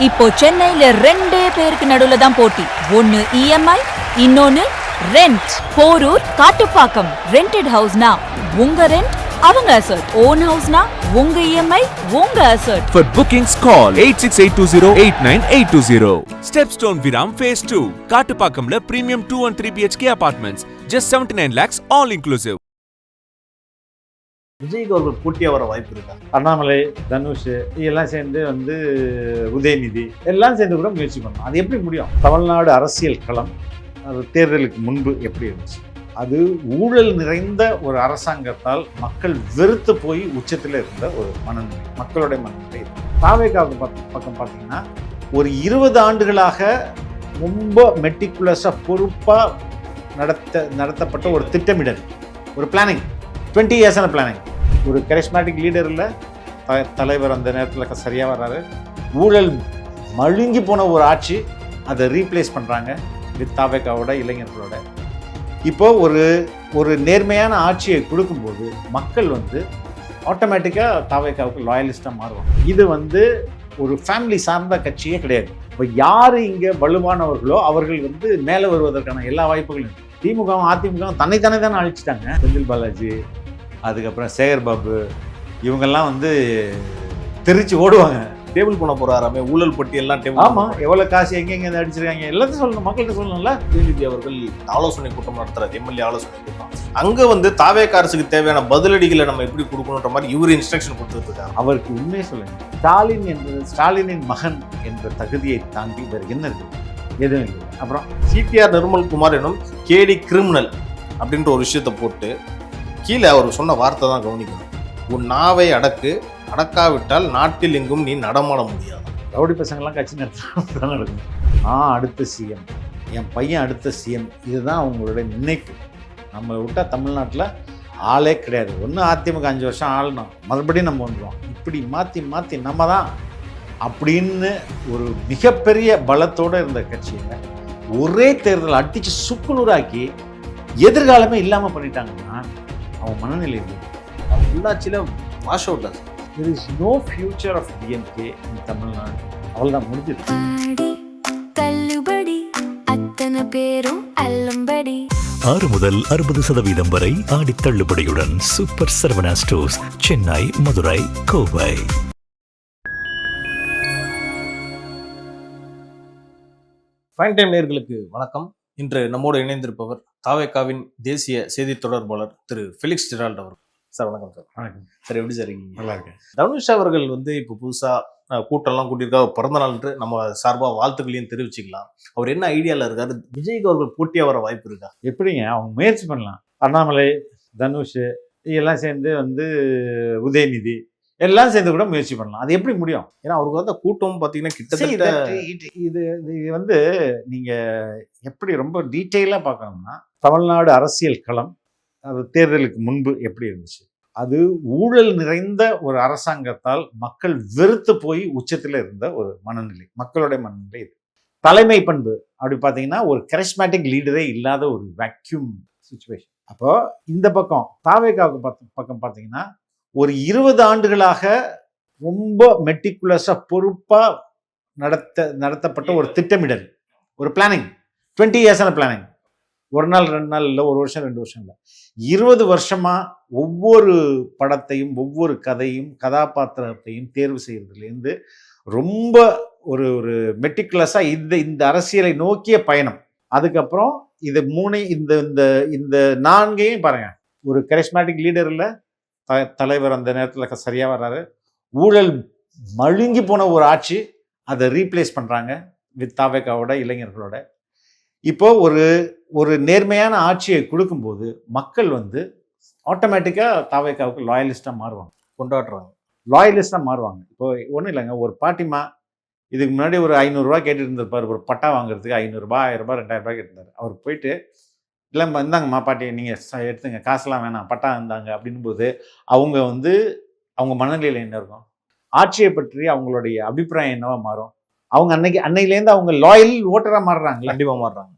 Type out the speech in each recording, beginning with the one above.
இப்போ சென்னையில ரெண்டே பேருக்கு நடுவுல தான் போட்டி. ஒன்னு இஎம்ஐ, இன்னொன்னு ரெண்ட். போரூர், காட்டுப்பாக்கம். ரெண்டட் ஹவுஸ்னா உங்க ரெண்ட், அவங்க அசர்ட். ஓன் ஹவுஸ்னா உங்க இஎம்ஐ, உங்க assert. For bookings call 8682089820. Stepstone Viram Phase 2. காட்டுப்பாக்கம்ல premium 2 and 3 BHK apartments. Just 79 lakhs all inclusive. விஜய்க்கு அவர்கள் போட்டியா வர வாய்ப்பு இருக்கா? அண்ணாமலை, தனுஷ் இதெல்லாம் சேர்ந்து உதயநிதி எல்லாம் சேர்ந்து கூட முயற்சி பண்ணலாம். அது எப்படி முடியும்? தமிழ்நாடு அரசியல் களம் அது தேர்தலுக்கு முன்பு எப்படி இருந்துச்சு? அது ஊழல் நிறைந்த ஒரு அரசாங்கத்தால் மக்கள் வெறுத்து போய் உச்சத்தில் இருந்த ஒரு மனநிலை, மக்களுடைய மனநிலை. தாவேகாவுக்கு பக்கம் பார்த்தீங்கன்னா ஒரு 20 ஆண்டுகளாக ரொம்ப மெட்டிகுலஸாக பொறுப்பாக நடத்தப்பட்ட ஒரு திட்டமிடல், ஒரு பிளானிங், 20 இயர்ஸான பிளானிங். ஒரு கரிஸ்மேட்டிக் லீடர் இல்லை, தலைவர் அந்த நேரத்தில் சரியாக வர்றாரு. ஊழல் மழுங்கி போன ஒரு ஆட்சி, அதை ரீப்ளேஸ் பண்ணுறாங்க வித் தாவேகாவோட இளைஞர்களோட. இப்போ ஒரு நேர்மையான ஆட்சியை கொடுக்கும்போது மக்கள் ஆட்டோமேட்டிக்காக தாவேகாவுக்கு லாயலிஸ்டாக மாறுவாங்க. இது ஒரு ஃபேமிலி சார்ந்த கட்சியே கிடையாது. இப்போ யார் இங்கே வலுவானவர்களோ அவர்கள் மேலே வருவதற்கான எல்லா வாய்ப்புகளும். திமுகவும் அதிமுகவும் தன்னைத்தானே தானே அழிச்சிட்டாங்க. செந்தில் பாலாஜி, அதுக்கப்புறம் சேகர் பாபு, இவங்கெல்லாம் தெரிச்சு ஓடுவாங்க. டேபிள் பண்ண போறாராமே, ஊழல் பட்டியெல்லாம் டேபிள். ஆமா, எவ்வளவு காசு எங்கெங்க அடிச்சிருக்காங்க எல்லாத்தையும் சொல்லணும், மக்கள்கிட்ட சொல்லணும்ல. உதயநிதி அவர்கள் ஆலோசனை கூட்டம் நடத்துறாரு, எம்எல்ஏ ஆலோசனை கூட்டம். அங்க தாவேகா அரசுக்கு தேவையான பதிலடிகளை நம்ம எப்படி கொடுக்கணுன்ற மாதிரி இவரு இன்ஸ்ட்ரக்ஷன் கொடுத்துட்டு இருக்காரு. அவருக்கு உண்மையை சொல்லுங்க, ஸ்டாலினின் மகன் என்ற தகுதியை தாண்டி வேறு என்ன இருக்கு? எதுவும் இல்லை. அப்புறம் சிடிஆர் நிர்மல்குமார் எனும் கேடி கிரிமினல் அப்படின்ற ஒரு விஷயத்தை போட்டு கீழே அவர் சொன்ன வார்த்தை தான் கவனிக்கணும். உன் நாவை அடக்காவிட்டால் நாட்டில் எங்கும் நீ நடமாட முடியாது. ரவுடி பசங்கள்லாம் கட்சி நடத்தான் நடக்கும். அடுத்த சிஎம், என் பையன் அடுத்த சிஎம், இதுதான் அவங்களுடைய நினைப்பு. நம்மளை விட்டால் தமிழ்நாட்டில் ஆளே கிடையாது. ஒன்று அதிமுக 5 வருஷம் ஆளணும், மறுபடியும் நம்ம வந்துடுவோம். இப்படி மாற்றி நம்ம தான் அப்படின்னு ஒரு மிகப்பெரிய பலத்தோடு இருந்த கட்சியை ஒரே தேர்தல் அடித்து சுக்குநூறாக்கி எதிர்காலமே இல்லாமல் பண்ணிட்டாங்கன்னா அவன் மனநிலை உள்ளாட்சியில் வாஷ் அவுட் ஆச்சு. There is no future of DMK in Tamil Nadu. அவ்வளோதான் முடிஞ்சது. தள்ளுபடி அத்தனை பேரும் அல்லம்படி. 6 முதல் 60% வரை ஆடி தள்ளுபடியுடன் super Saravana stores, Chennai, Madurai, Kovai. Fine time நேயர்களுக்கு வணக்கம். இன்று நம்மோடு இணைந்திருப்பவர் தாவேகாவின் தேசிய செய்தி தொடர்பாளர் திரு ஃபெலிக்ஸ் ஜெரால்ட் அவர். சார் வணக்கம். சார் வணக்கம் சார், எப்படி சார் இருக்கீங்க? நல்லா இருக்கேன். தனுஷ் அவர்கள் இப்போ புதுசாக கூட்டம்லாம் கூட்டியிருக்கா, பிறந்த நாள் நம்ம சார்பாக வாழ்த்துக்களையும் தெரிவிச்சுக்கலாம். அவர் என்ன ஐடியாவில் இருக்காரு? விஜய்க்கு அவர்கள் போட்டியாக வர வாய்ப்பு இருக்கா? எப்படிங்க? அவங்க முயற்சி பண்ணலாம். அண்ணாமலை, தனுஷ் இதெல்லாம் சேர்ந்து உதயநிதி எல்லாம் சேர்ந்து கூட முயற்சி பண்ணலாம். அது எப்படி முடியும்? ஏன்னா அவருக்கு கூட்டம் பார்த்தீங்கன்னா கிட்டத்தட்ட இது நீங்கள் எப்படி ரொம்ப டீட்டெயிலாக பார்க்கணும்னா, தமிழ்நாடு அரசியல் களம் அது தேர்தலுக்கு முன்பு எப்படி இருந்துச்சு? அது ஊழல் நிறைந்த ஒரு அரசாங்கத்தால் மக்கள் வெறுத்து போய் உச்சத்தில் இருந்த ஒரு மனநிலை, மக்களுடைய மனநிலை. இது தலைமை பண்பு அப்படி பார்த்தீங்கன்னா ஒரு கரிஸ்மேட்டிக் லீடரே இல்லாத ஒரு வேக்யூம் சிச்சுவேஷன். அப்போ இந்த பக்கம் தாவேகாவுக்கு பக்கம் பார்த்தீங்கன்னா ஒரு 20 ஆண்டுகளாக ரொம்ப மெட்டிகுலஸாக பொறுப்பாக நடத்தப்பட்ட ஒரு திட்டமிடல், ஒரு பிளானிங், 20 இயர்ஸான பிளானிங். ஒரு நாள் 2 நாள் இல்லை, ஒரு வருஷம் 2 வருஷம் இல்லை, 20 வருஷமா ஒவ்வொரு படத்தையும் ஒவ்வொரு கதையும் கதாபாத்திரத்தையும் தேர்வு செய்யறதுலேருந்து ரொம்ப ஒரு மெட்டிகுலஸாக இந்த அரசியலை நோக்கிய பயணம். அதுக்கப்புறம் இது இந்த 4ஐயும் பாருங்க. ஒரு கரிஸ்மேட்டிக் லீடர் இல்லை, தலைவர் அந்த நேரத்தில் சரியாக வர்றாரு. ஊழல் மழுங்கி போன ஒரு ஆட்சி, அதை ரீப்ளேஸ் பண்ணுறாங்க வித் தாவேகாவோட இளைஞர்களோட. இப்போ ஒரு நேர்மையான ஆட்சியை கொடுக்கும்போது மக்கள் ஆட்டோமேட்டிக்காக தாவேகாவுக்கு லாயலிஸ்டாக மாறுவாங்க, லாயலிஸ்டாக மாறுவாங்க. இப்போ ஒன்றும் இல்லைங்க, ஒரு பாட்டிமா இதுக்கு முன்னாடி ஒரு 500 ரூபா கேட்டுட்டு இருந்திருப்பார். ஒரு பட்டா வாங்குறதுக்கு 500 ரூபா, 1000 ரூபா, 2000 ரூபாய் கேட்டிருந்தார். அவர் போயிட்டு, இல்லைம்மா இந்தாங்கம்மா பாட்டி, நீங்கள் எடுத்துங்க, காசுலாம் வேணாம், பட்டா இருந்தாங்க அப்படின் போது அவங்க அவங்க மனநிலையில் என்ன இருக்கும்? ஆட்சியை பற்றி அவங்களுடைய அபிப்பிராயம் என்னவா மாறும்? அவங்க அன்னையிலேருந்து அவங்க லாயல் ஓட்டராக மாறுறாங்க, கண்டிப்பாக மாறுறாங்க.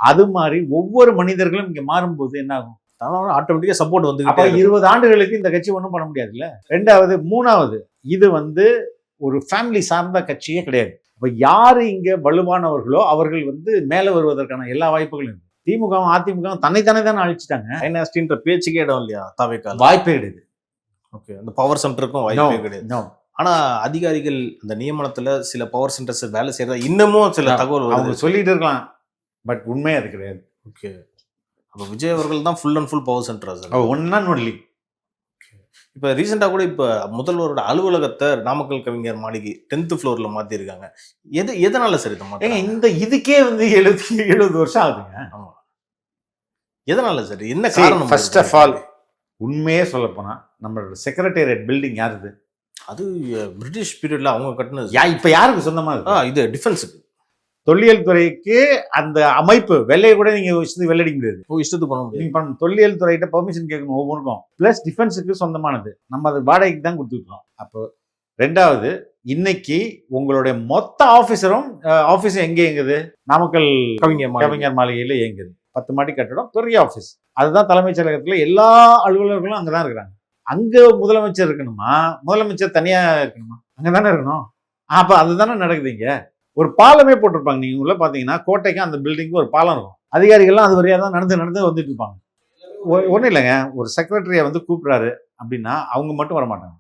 அது மாதிரி ஒவ்வொரு மனிதர்களும் இங்கே மாறும்போது என்ன ஆகும்? ஆட்டோமேட்டிக்காக சப்போர்ட் அப்போ 20 ஆண்டுகளுக்கு இந்த கட்சி ஒன்றும் பண்ண முடியாதுல்ல. 2வது 3வது இது ஒரு ஃபேமிலி சார்ந்த கட்சியே கிடையாது. அப்ப யாரு இங்க வலுவானவர்களோ அவர்கள் வந்து மேல வருவதற்கான எல்லா வாய்ப்புகளும் இருக்கு. திமுகவும் அதிமுகவும் தன்னைத்தானே தானே அழிச்சிட்டாங்க. டைனாஸ்டின்ற பேச்சுக்கே இடம் இல்லையா தாவேக்கால? வாய்ப்பே கிடையாது. ஓகே, அந்த பவர் சென்டருக்கும் வாய்ப்பே கிடையாது. No. ஆனா அதிகாரிகள் அந்த நியமனத்துல சில பவர் சென்டர்ஸ் வேலை செய்யறதா இன்னமும் சில தகவல் அவங்க வருது. சொல்லிட்டு இருக்கலாம், பட் உண்மை அது கிடையாது. ஓகே, அப்ப விஜய் அவர்கள் தான் full and full power centre sir. One and only. இப்ப ரீசெண்டா கூட இப்ப முதல்வரோட அலுவலகத்தை நாமக்கல் கவிஞர் மாளிகை 10th ஃப்ளோர்ல மாத்திருக்காங்க. எதனால சார் இதை ஏங்க மாத்தாங்க? இந்த இதுக்கே வந்து 70 வருஷம் ஆகுதுங்க. ஆமா, எதனால சார்? என்ன காரணம்? ஃபர்ஸ்ட் ஆஃப் ஆல் உண்மையே சொல்ல போனா நம்மளோட செக்ரட்டேரியட் பில்டிங் யாருது? அது பிரிட்டிஷ் பீரியட்ல அவங்க கட்டினது. இப்ப யாருக்கு சொந்தமா இருக்கு? இது டிஃபென்ஸுக்கு. தொல்லியல் துறைக்கு அந்த அமைப்பு வெள்ளையை கூட நீங்க இஷ்டத்துக்கு வெள்ளடிக்க முடியாது. இஷ்டத்துக்கு பண்ண முடியாது. நீங்க பண்ண தொல்லியல் துறையிட்ட பெர்மிஷன் கேட்கணும் ஒவ்வொன்றுக்கும். பிளஸ் டிஃபென்ஸுக்கு சொந்தமானது, நம்ம அது வாடகைக்கு தான் கொடுத்துருக்கோம். அப்போ ரெண்டாவது, இன்னைக்கு உங்களுடைய மொத்த ஆஃபீஸும் எங்க இயங்குது? நாமக்கல் கவிஞர் மாளிகையில இயங்குது. 10 மாடி கட்டடம், பெரிய ஆஃபீஸ். அதுதான் தலைமைச் செயலகத்துல எல்லா அலுவலர்களும் அங்கதான் இருக்கிறாங்க. அங்க முதலமைச்சர் இருக்கணுமா? முதலமைச்சர் தனியா இருக்கணுமா? அங்கதானே இருக்கணும். அப்ப அதுதானே நடக்குது. இங்க ஒரு பாலமே போட்டிருப்பாங்க. நீங்க உள்ள பாத்தீங்கன்னா கோட்டைக்கும் அந்த பில்டிங்கும் ஒரு பாலம் இருக்கும். அதிகாரிகள்லாம் அது வழியா தான் நடந்து வந்துட்டு இருப்பாங்க. ஒன்றும் இல்லைங்க, ஒரு செக்ரட்டரியை வந்து கூப்பிடுறாரு அப்படின்னா அவங்க மட்டும் வரமாட்டாங்க.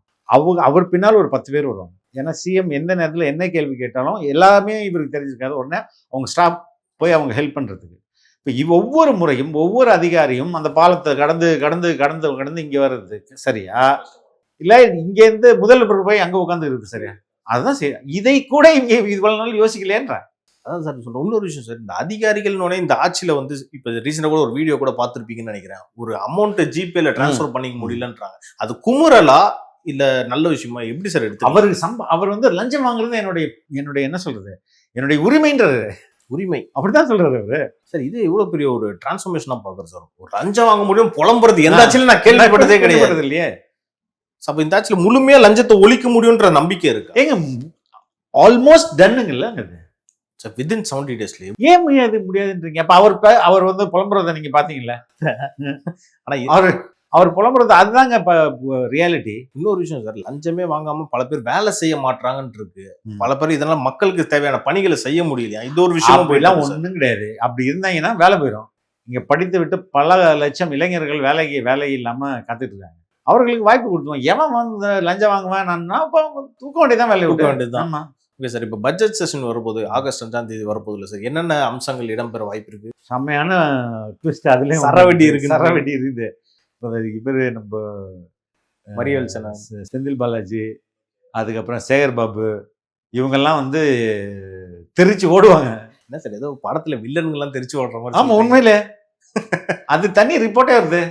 அவர் பின்னால் ஒரு 10 பேர் வருவாங்க. ஏன்னா சிஎம் எந்த நேரத்தில் என்ன கேள்வி கேட்டாலும் எல்லாமே இவருக்கு தெரிஞ்சிருக்காது. உடனே அவங்க ஸ்டாப் போய் அவங்க ஹெல்ப் பண்றதுக்கு. இப்போ ஒவ்வொரு முறையும் ஒவ்வொரு அதிகாரியும் அந்த பாலத்தை கடந்து இங்கே வர்றது சரியா? இல்லை இங்கேருந்து முதல்வர் போய் அங்கே உட்காந்துருக்கு சரியா? அதுதான் சரி. இதை கூட இங்கே இவ்வளவு நாள் யோசிக்கலையேன்ற. அதான் சார் சொல்றேன். இன்னொரு விஷயம் சார், இந்த அதிகாரிகளோட இந்த ஆட்சியில வந்து இப்ப ரீசெண்டா கூட ஒரு வீடியோ கூட பார்த்துருப்பீங்கன்னு நினைக்கிறேன். ஒரு அமௌண்ட் ஜிபேல டிரான்ஸ்ஃபர் பண்ணிக்க முடியலன்றாங்க. அது குமுறலா இல்ல நல்ல விஷயமா? எப்படி சார் எடுத்து? அவர் வந்து லஞ்சம் வாங்குறது என்னுடைய என்ன சொல்றது, என்னுடைய உரிமைன்றது. உரிமை அப்படிதான் சொல்றாரு அவரு. சார் இது எவ்வளவு பெரிய ஒரு டிரான்ஸ்ஃபர்மேஷனா பாக்குறேன் சார். ஒரு லஞ்சம் வாங்க முடியும் புலம்புறது எந்த ஆட்சியில நான் கேள்விப்பட்டதே கிடையாது இல்லையே. அப்ப இந்த ஆட்சியில முழுமையா லஞ்சத்தை ஒழிக்க முடியும்ன்ற நம்பிக்கை இருக்கு. ஏங்க ஆல்மோஸ்ட் டன்னுங்கல்ல சார் வித்தின் 70 daysலயே. ஏன் முடியாதுன்றீங்க? அப்ப அவர் வந்து புலம்புறத நீங்க பாத்தீங்களா? ஆனா அவர் புலம்புறது அதுதாங்க ரியாலிட்டி. இன்னொரு விஷயம் சார், லஞ்சமே வாங்காம பல பேர் வேலை செய்ய மாட்டாங்கன்னு இருக்கு. பல பேர் இதெல்லாம் மக்களுக்கு தேவையான பணிகளை செய்ய முடியலையா? இது ஒரு விஷயம் எல்லாம் ஒண்ணும் கிடையாது. அப்படி இருந்தாங்கன்னா வேலை போயிடும். இங்க படித்து விட்டு பல லட்சம் இளைஞர்கள் வேலை இல்லாம காத்துட்டு இருக்காங்க. அவர்களுக்கு வாய்ப்பு கொடுத்துவோம். எவன் வந்து லஞ்சம் வாங்குவேன் தூக்க வேண்டியதான், வேலையை விட்டு வேண்டியதுதான். ஓகே சார், இப்போ பட்ஜெட் செஷன் வரப்போகுது, ஆகஸ்ட் 5ஆம் தேதி வரப்போகுது இல்லை சார்? என்னென்ன அம்சங்கள் இடம்பெற வாய்ப்பு இருக்கு? செம்மையான ட்விஸ்ட். அதுல சரவெடி இருக்குது. இவர் நம்ம மரியல் செந்தில் பாலாஜி, அதுக்கப்புறம் சேகர் பாபு, இவங்கெல்லாம் வந்து தெரிச்சு ஓடுவாங்க. என்ன சார் ஏதோ படத்துல வில்லன்கள்லாம் தெரிச்சு ஓடுற மாதிரி? ஆமா உண்மையில அது தனி ரிப்போர்ட்டே வருது.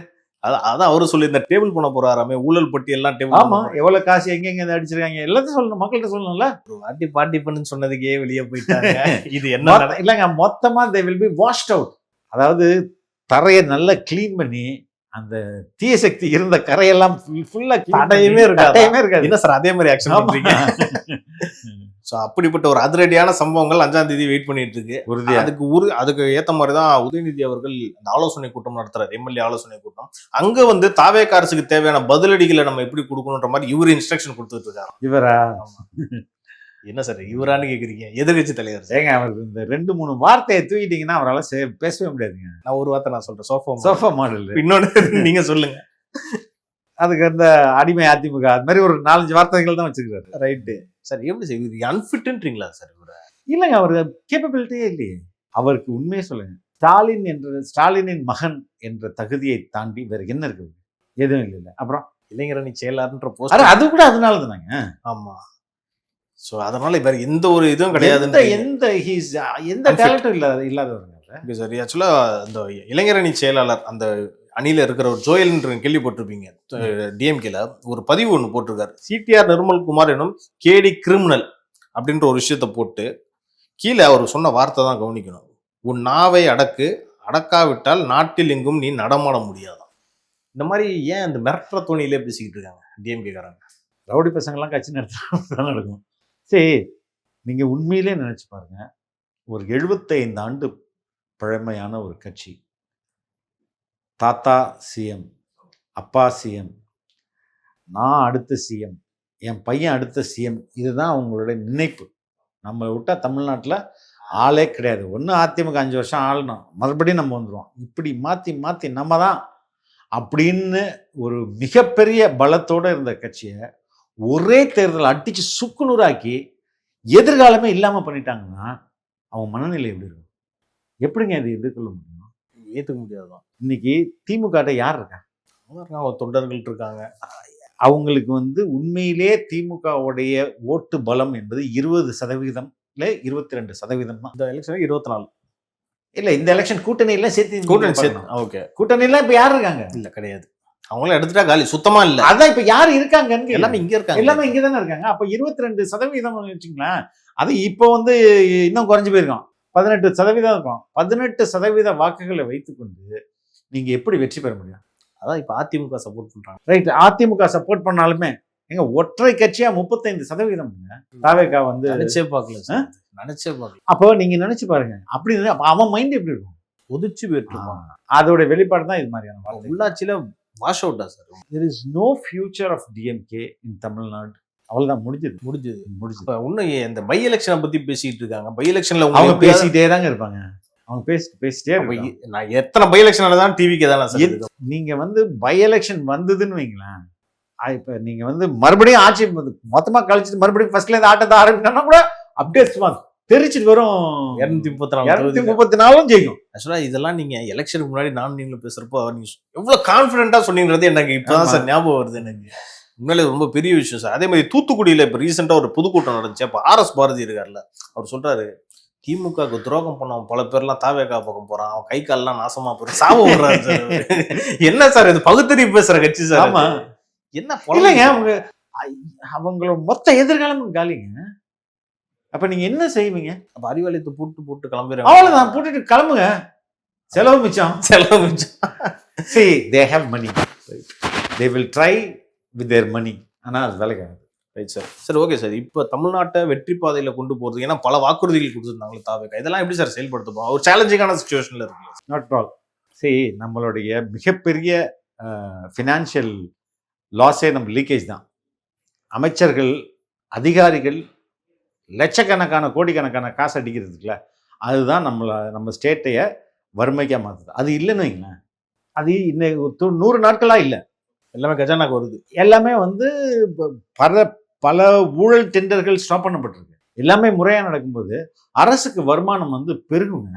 அதான் அவரு சொல்லி இந்த டேபிள் பண்ண போறாராமே, ஊழல் பட்டி எல்லாம் டேபிள். ஆமா, எவ்வளவு காசு எங்க அடிச்சிருக்காங்க எல்லாத்தையும் சொல்லணும், மக்கள்கிட்ட சொல்லணும்ல. ஒரு வாட்டி பார்ட்டி பண்ணுன்னு சொன்னதுக்கே வெளியே போயிட்டாங்க. இது என்ன இல்லைங்க, மொத்தமா they will be washed out. அதாவது தரையை நல்லா கிளீன் பண்ணி அந்த தீய சக்தி இருந்த கரையெல்லாம் ஃபுல்லா தடையுமே இருக்காது. என்ன சார் அதே மாதிரி ஆக்ஷன் பண்றீங்க? சோ அப்படிப்பட்ட ஒரு அதிரடியான சம்பவங்கள் 5ஆம் தேதி வெயிட் பண்ணிட்டு இருக்கு. அதுக்கு ஏத்த மாதிரிதான் உதயநிதி அவர்கள் அந்த ஆலோசனை கூட்டம் நடத்துறாரு, எம்எல்ஏ ஆலோசனை கூட்டம். அங்க வந்து தாவேகா அரசுக்கு தேவையான பதிலடிகளை நம்ம எப்படி கொடுக்கணும்ன்ற மாதிரி இவரு இன்ஸ்ட்ரக்ஷன் கொடுத்துட்டு இருக்காரு. இவரா? என்ன சார் இவரான்னு கேக்குறீங்க? எதிர்கட்சி தலைவர். ஏங்க அவருக்கு இந்த 2-3 வார்த்தையை தூக்கிட்டீங்கன்னா அவரால் பேசவே முடியாதுங்க. நான் ஒரு வார்த்தை நான் சொல்றேன், சோஃபா மாடல். இன்னொன்னு நீங்க சொல்லுங்க. அதுக்கு அந்த அடிமை அதிமுக அது மாதிரி ஒரு 4-5 வார்த்தைகள் தான் வச்சிருக்காரு. Right sir. எப்படி சார் இது அன்ஃபிட்ன்றீங்களா சார்? இவரை இல்லைங்க, அவருக்கு கேப்பபிலிட்டியே இல்லையே. அவருக்கு உண்மையே சொல்லுங்க, ஸ்டாலினின் மகன் என்ற தகுதியை தாண்டி வேற என்ன இருக்குது? எதுவும் இல்லை. அப்புறம் இளைஞரணி செயலாளர்ன்ற போஸ்ட், அது கூட அதனால தானாங்க. ஆமா. சோ அதனால வேற எந்த ஒரு இதுவும் கிடையாது. எந்த டேலண்ட்டும் இல்லாதவங்க சார். ஆக்சுவலா அந்த இளைஞரணி செயலாளர் அந்த அணியில இருக்கிற ஒரு ஜோயல்ன்ற கேள்விப்பட்டிருப்பீங்க. டிஎம்கேல ஒரு பதிவு ஒன்று போட்டிருக்காரு. சிடிஆர் நிர்மல்குமார் எனும் கேடி கிரிமினல் அப்படின்ற ஒரு விஷயத்த போட்டு கீழே அவர் சொன்ன வார்த்தை தான் கவனிக்கணும். உன் நாவை அடக்காவிட்டால் நாட்டில் எங்கும் நீ நடமாட முடியாதான். இந்த மாதிரி ஏன் அந்த மிரட்டுற தோணியிலே பேசிக்கிட்டு இருக்காங்க டிஎம்கே காரங்க? ரவுடி பசங்கள்லாம் கட்சி நடத்த நடக்கும். சரி, நீங்க உண்மையிலே நினைச்சு பாருங்க, ஒரு 75 ஆண்டு பழமையான ஒரு கட்சி, தாத்தா சிஎம், அப்பா சிஎம், நான் அடுத்த சிஎம், என் பையன் அடுத்த சிஎம், இதுதான் அவங்களுடைய நினைப்பு. நம்மளை விட்டால் தமிழ்நாட்டில் ஆளே கிடையாது. ஒன்று அதிமுக 5 வருஷம் ஆளணும், மறுபடியும் நம்ம வந்துடுவோம். இப்படி மாற்றி மாற்றி நம்ம தான் அப்படின்னு ஒரு மிகப்பெரிய பலத்தோடு இருந்த கட்சியை ஒரே தேர்தல் அடித்து சுக்குநூறாக்கி எதிர்காலமே இல்லாமல் பண்ணிட்டாங்கன்னா அவங்க மனநிலை எப்படி இருக்கும்? எப்படிங்க அதை எதிர்கொள்ள முடியும்? ஏற்றுக்க முடியாதுதான். இன்னைக்கு திமுக யார் இருக்கா? தொண்டர்கள் இருக்காங்க. அவங்களுக்கு உண்மையிலே திமுகவுடைய ஓட்டு பலம் என்பது 20% 22% தான். இந்த எலெக்ஷன் 24 இல்ல, இந்த எலெக்ஷன் கூட்டணியில சேர்த்து கூட்டணி சேர்த்து. ஓகே, கூட்டணியில இப்ப யார் இருக்காங்க? இல்ல கிடையாது. அவங்களும் எடுத்துட்டா காலி, சுத்தமா இல்ல. அதான் இப்ப யார் இருக்காங்கன்னு எல்லாமே இங்க இருக்காங்க. எல்லாமே இங்க தானே இருக்காங்க. அப்ப 22% வச்சுங்களேன். அது இப்போ இன்னும் குறைஞ்சு போயிருக்கோம். 18% இருக்கும். 18% வாக்குகளை வைத்துக்கொண்டு நீங்க எப்படி வெற்றி பெற முடியும்? அதான் இப்ப அதிமுக சப்போர்ட் பண்றாங்க. ரைட், அதிமுக சப்போர்ட் பண்ணாலுமே எங்க ஒற்றை கட்சியா 35% தாவேகா நினைச்சே பார்க்கல, நினைச்சே பார்க்கல. அப்போ நீங்க நினைச்சு பாருங்க. அப்படி அவன் மைண்ட் எப்படி இருக்கும்? ஒதிச்சு போயிட்டு அதோட வெளிப்பாடு தான் இது மாதிரியான உள்ளாட்சியில வாஷ் அவுட்டா sir. there is no future of DMK in Tamil Nadu. அவ்வளவுதான், முடிஞ்சது. இப்ப இன்னும் இந்த பை எலெக்ஷனை பத்தி பேசிட்டு இருக்காங்க. பை எலெக்ஷன்ல அவங்க பேசிட்டே தாங்க இருப்பாங்க. அவங்க பேசிட்டே நான் எத்தனை பை எலெக்ஷன் தான் டிவிக்கு தானே சார். நீங்க பை எலெக்ஷன் வந்ததுன்னு வைங்களேன், இப்ப நீங்க மறுபடியும் ஆட்சி மொத்தமா கழிச்சிட்டு மறுபடியும் ஃபர்ஸ்ட்ல இருந்து ஆட்டத்தை ஆரம்பிச்சோம்னா கூட அப்டேட்ஸ் தெரிச்சுட்டு வரும். 234 ஜெயிக்கும். ஆக்சுவலா இதெல்லாம் நீங்க எலெக்ஷனுக்கு முன்னாடி நீங்களும் பேசுறப்போ நீங்க எவ்வளவு கான்பிடென்டா சொன்னீங்கிறது எனக்கு இப்பதான் சார் ஞாபகம் வருது. எனக்கு உண்மையிலே ரொம்ப பெரிய விஷயம் சார். அதே மாதிரி தூத்துக்குடியில இப்ப ரீசெண்டா ஒரு பொதுக்கூட்டம் நடந்துச்சு. அப்ப RS பாரதி இருக்காருல்ல, அவர் சொல்றாரு, திமுகவுக்கு துரோகம் பண்ணவன் பல பேர்லாம் தாவேகா பக்கம் போறான், அவன் கை கால்லாம் நாசமா போறான், சாப விடுறாரு சார். என்ன சார் இது பகுத்தறிவு பேசுற கட்சி சார்? ஆமா, என்ன இல்லைங்க, அவங்களோட மொத்த எதிர்காலமும் காலிங்க. அப்ப நீங்க என்ன செய்வீங்க? அப்ப அறிவாலயத்தை போட்டு கிளம்புறாங்க. அவ்வளவுதான், போட்டுட்டு கிளம்புங்க. செலவு மிச்சம். See, they have money. They will try with their money. ஆனா அது வேலைக்காது. Right sir. சரி, ஓகே சார். இப்போ தமிழ்நாட்டை வெற்றி பாதையில கொண்டு போறது, ஏன்னா பல வாக்குறுதிகள் கொடுத்துருந்தாங்களே தாவேகா, இதெல்லாம் எப்படி சார் செயல்படுத்த போறோம்? ஒரு சேலஞ்சிங்கான சிச்சுவேஷன்ல இருக்கு. Not all. சரி, நம்மளுடைய மிகப்பெரிய ஃபினான்ஷியல் லாஸே நம்ம லீக்கேஜ் தான். அமைச்சர்கள், அதிகாரிகள் லட்சக்கணக்கான கோடிக்கணக்கான காசு அடிக்கிறதுக்குல அதுதான் நம்ம ஸ்டேட்டைய வறுமைக்காக மாற்றுது. அது இல்லைன்னு வைங்களேன், அது இன்னைக்கு 100 நாட்களா இல்லை, எல்லாமே கஜானாக்கு வருது. எல்லாமே பல ஊழல் டெண்டர்கள் ஸ்டாப் பண்ணப்பட்டிருக்கு. எல்லாமே முறையாக நடக்கும்போது அரசுக்கு வருமானம் பெருகுங்க.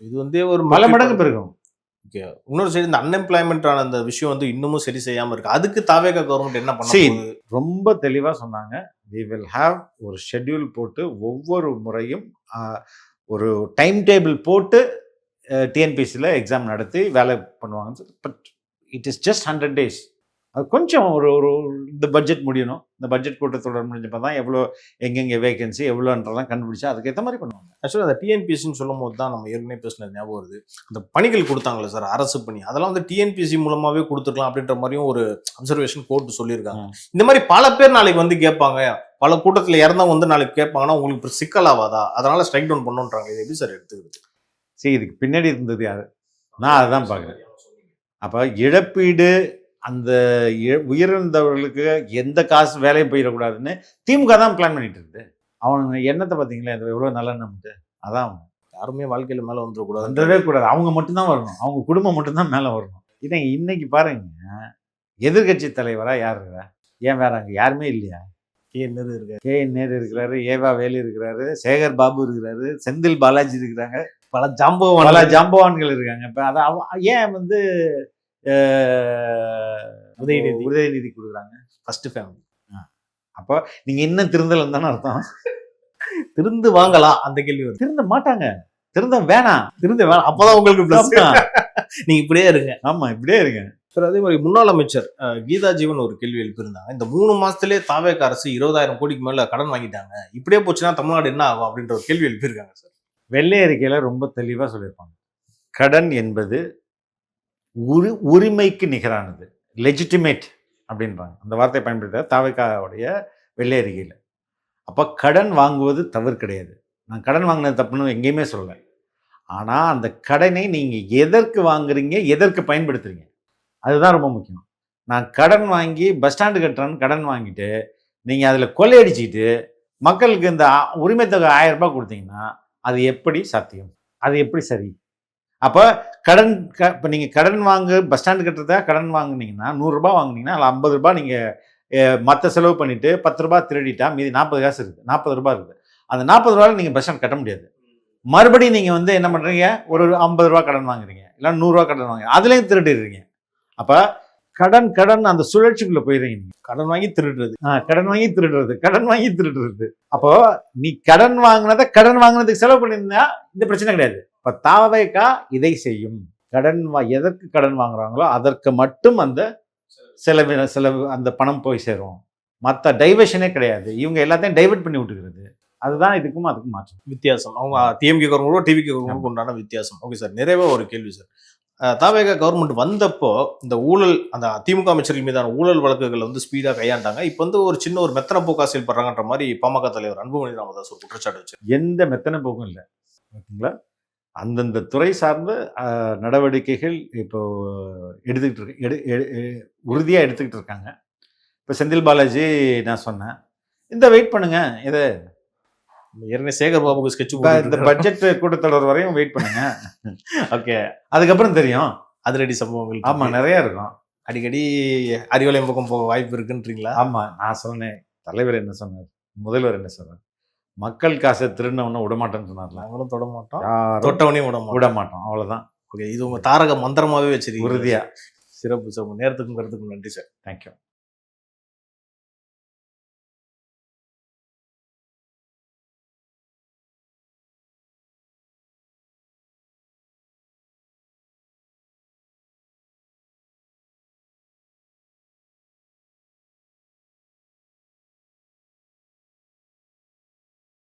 இது ஒரு பல மடங்கு பெருகும். இன்னொரு சைடு இந்த அன்எம்ப்ளாய்மெண்டான அந்த விஷயம் இன்னமும் சரி செய்யாம இருக்கு. அதுக்கு தாவேகா கவர்மெண்ட் என்ன பண்ண? ரொம்ப தெளிவா சொன்னாங்க. we will have ஒரு ஷெட்யூல் போட்டு ஒவ்வொரு முறையும் ஒரு டைம் டேபிள் போட்டு டிஎன்பிசியில் எக்ஸாம் நடத்தி வேலை பண்ணுவாங்க. But it is just 100 days. அது கொஞ்சம் ஒரு இந்த பட்ஜெட் முடியணும். இந்த பட்ஜெட் கூட்டத்தொடர் முடிஞ்சப்போ தான் எவ்வளோ எங்கெங்கே வேகன்சி எவ்வளோன்றதான் கண்டுபிடிச்சா அதுக்கேற்ற மாதிரி பண்ணுவாங்க. ஆக்சுவலாக அந்த டிஎன்பிசின்னு சொல்லும் போது தான் நம்ம ஏற்கனவே பேசினது ஞாபகம் வருது. அந்த பணிகள் கொடுத்தாங்களே சார், அரசு பணி, அதெல்லாம் டிஎன்பிசி மூலமாகவே கொடுத்துக்கலாம் அப்படின்ற மாதிரியும் ஒரு அப்சர்வேஷன் கோர்ட்டு சொல்லியிருக்காங்க. இந்த மாதிரி பல பேர் நாளைக்கு கேட்பாங்க, பல கூட்டத்தில் இறந்தவங்க நாளைக்கு கேட்பாங்கன்னா உங்களுக்கு சிக்கலாவாதா? அதனால ஸ்ட்ரைக் டவுன் பண்ணுன்றாங்க. இது எப்படி சார் எடுத்துக்கிறது? சரி, இதுக்கு பின்னாடி இருந்தது யாரு? நான் அதுதான் பார்க்குறேன். அப்போ இழப்பீடு, அந்த உயிரிழந்தவர்களுக்கு எந்த காசு வேலையும் போயிடக்கூடாதுன்னு திமுக தான் பிளான் பண்ணிட்டு இருக்குது. அவனுங்க எண்ணத்தை பார்த்தீங்களா, இது எவ்வளோ நல்ல நம்பிட்டு. அதான் அவங்க யாருமே வாழ்க்கையில மேலே வந்துடக்கூடாது, வந்துடவே கூடாது. அவங்க மட்டும்தான் வரணும், அவங்க குடும்பம் மட்டும்தான் மேலே வரணும். இதை இன்னைக்கு பாருங்க, எதிர்கட்சி தலைவராக யார் இருக்கா? ஏன் வேற அங்கே யாருமே இல்லையா? கே.என். நேரு இருக்கிறாரு, ஏவா வேலு இருக்கிறாரு, சேகர் பாபு இருக்கிறாரு, செந்தில் பாலாஜி இருக்கிறாங்க, பல ஜாம்பவான்கள் இருக்காங்க. இப்போ அதை ஏன் உதயநிதி கொடுக்குறாங்க? First family. அப்போ நீங்க இன்னும் திருந்தலன்னு தானே அர்த்தம். திருந்து வாங்கலாம், அந்த கேள்வி வரும். திருந்த மாட்டாங்க, திருந்த வேணாம். அப்பதான் உங்களுக்கு நீங்க இப்படியே இருங்க. ஆமா, இப்படியே இருங்க சார். அதே மாதிரி முன்னாள் அமைச்சர் கீதா ஜீவன் ஒரு கேள்வி எழுப்பியிருந்தாங்க. இந்த 3 மாசத்துலேயே தாவேகா அரசு 20,000 கோடிக்கு மேல கடன் வாங்கிட்டாங்க, இப்படியே போச்சுன்னா தமிழ்நாடு என்ன ஆகும் அப்படின்ற ஒரு கேள்வி எழுப்பியிருக்காங்க சார். வெள்ளை அறிக்கையில ரொம்ப தெளிவா சொல்லியிருப்பாங்க. கடன் என்பது உரிமைக்கு நிகரானது, லெஜிட்டிமேட் அப்படின்றாங்க. அந்த வார்த்தையை பயன்படுத்த தாவேகாவுடைய வெள்ளை அறிக்கையில். அப்போ கடன் வாங்குவது தவறு கிடையாது. நான் கடன் வாங்கினது தப்புன்னு எங்கேயுமே சொல்லலை. ஆனால் அந்த கடனை நீங்கள் எதற்கு வாங்குறீங்க, எதற்கு பயன்படுத்துறீங்க, அதுதான் ரொம்ப முக்கியம். நான் கடன் வாங்கி பஸ் ஸ்டாண்டு கட்டுறேன்னு கடன் வாங்கிட்டு நீங்கள் அதில் கொள்ளையடிச்சிக்கிட்டு மக்களுக்கு இந்த உரிமை தொகை 1000 ரூபாய் கொடுத்தீங்கன்னா அது எப்படி சாத்தியம்? அது எப்படி சரி? அப்போ கடன் இப்போ நீங்கள் கடன் பஸ் ஸ்டாண்டு கட்டுறதா கடன் வாங்குனீங்கன்னா 100 ரூபாய் வாங்குனீங்கன்னா அதில் 50 ரூபாய் நீங்கள் மற்ற செலவு பண்ணிவிட்டு 10 ரூபாய் திருடிட்டா மீதி 40 காசு இருக்குது, 40 ரூபாய் இருக்குது. அந்த 40 ரூபாயில் நீங்கள் பஸ் ஸ்டாண்ட் கட்ட முடியாது. மறுபடியும் நீங்கள் வந்து என்ன பண்ணுறீங்க, ஒரு 50 ரூபா கடன் வாங்குறீங்க, இல்லை 100 ரூபா கடன் வாங்குறீங்க, அதுலேயும் திருடிடுறீங்க. அப்போ கடன் அந்த சுழற்சிக்குள்ளே போயிடுறீங்க. நீங்கள் கடன் வாங்கி திருடுறது. கடன் வாங்கி திருடுறது. அப்போ நீ கடன் வாங்கினதுக்கு செலவு பண்ணியிருந்தா இந்த பிரச்சனை கிடையாது. இப்போ தாவேகா இதை செய்யும். எதற்கு கடன் வாங்குறாங்களோ அதற்கு மட்டும் அந்த செலவு அந்த பணம் போய் சேரும். மற்ற டைவர்ஷனே கிடையாது. இவங்க எல்லாத்தையும் டைவர்ட் பண்ணி விட்டுக்கிறது. அதுதான் இதுக்கும் அதுக்கும் மாற்றம், வித்தியாசம். அவங்க டிஎம்கே கவர்மெண்ட்டோ டிவிகே கவர்மெண்ட் உண்டான வித்தியாசம். ஓகே சார், நிறைவே ஒரு கேள்வி சார். தாவேகா கவர்மெண்ட் வந்தப்போ இந்த ஊழல், அந்த திமுக அமைச்சர்கள் மீதான ஊழல் வழக்குகள் வந்து ஸ்பீடாக கையாண்டாங்க. இப்போ வந்து ஒரு சின்ன ஒரு மெத்தன போக்கா செயல்படுறாங்கன்ற மாதிரி பாமக தலைவர் அன்புமணி ராமதாஸ் ஒரு குற்றச்சாட்டு வச்சு. எந்த மெத்தன போக்கும் இல்லை. ஓகேங்களா? அந்தந்த துறை சார்ந்த நடவடிக்கைகள் இப்போ உறுதியாக எடுத்துக்கிட்டு இருக்காங்க. இப்போ செந்தில் பாலாஜி நான் சொன்னேன், இந்த வெயிட் பண்ணுங்க, இதை ஏற்கனவே சேகர் பாபுக்கு ஸ்கெட்ச் இந்த பட்ஜெட் கூட்டத்தொடர் வரையும் வெயிட் பண்ணுங்க. ஓகே, அதுக்கப்புறம் தெரியும் அதிரடி சம்பவங்கள். ஆமாம், நிறைய இருக்கும். அடிக்கடி அறிவாலயம் பக்கம் போக வாய்ப்பு இருக்குன்றீங்களா? ஆமாம், நான் சொன்னேன். தலைவர் என்ன சொன்னார், முதல்வர் என்ன சொன்னார், மக்கள் காசை திருடினவன விடமாட்டேன்னு சொன்னார்ல. அவங்களும் தொட மாட்டோம், யாரும் தொட்டவனையும் விட மாட்டோம், அவ்வளோதான். ஓகே, இது உங்க தாரக மந்திரமாவே வச்சிருக்கீங்க. உறுதியா. சிறப்பு சார். நேரத்துக்கும் கருத்துக்கும் நன்றி சார். தேங்க்யூ.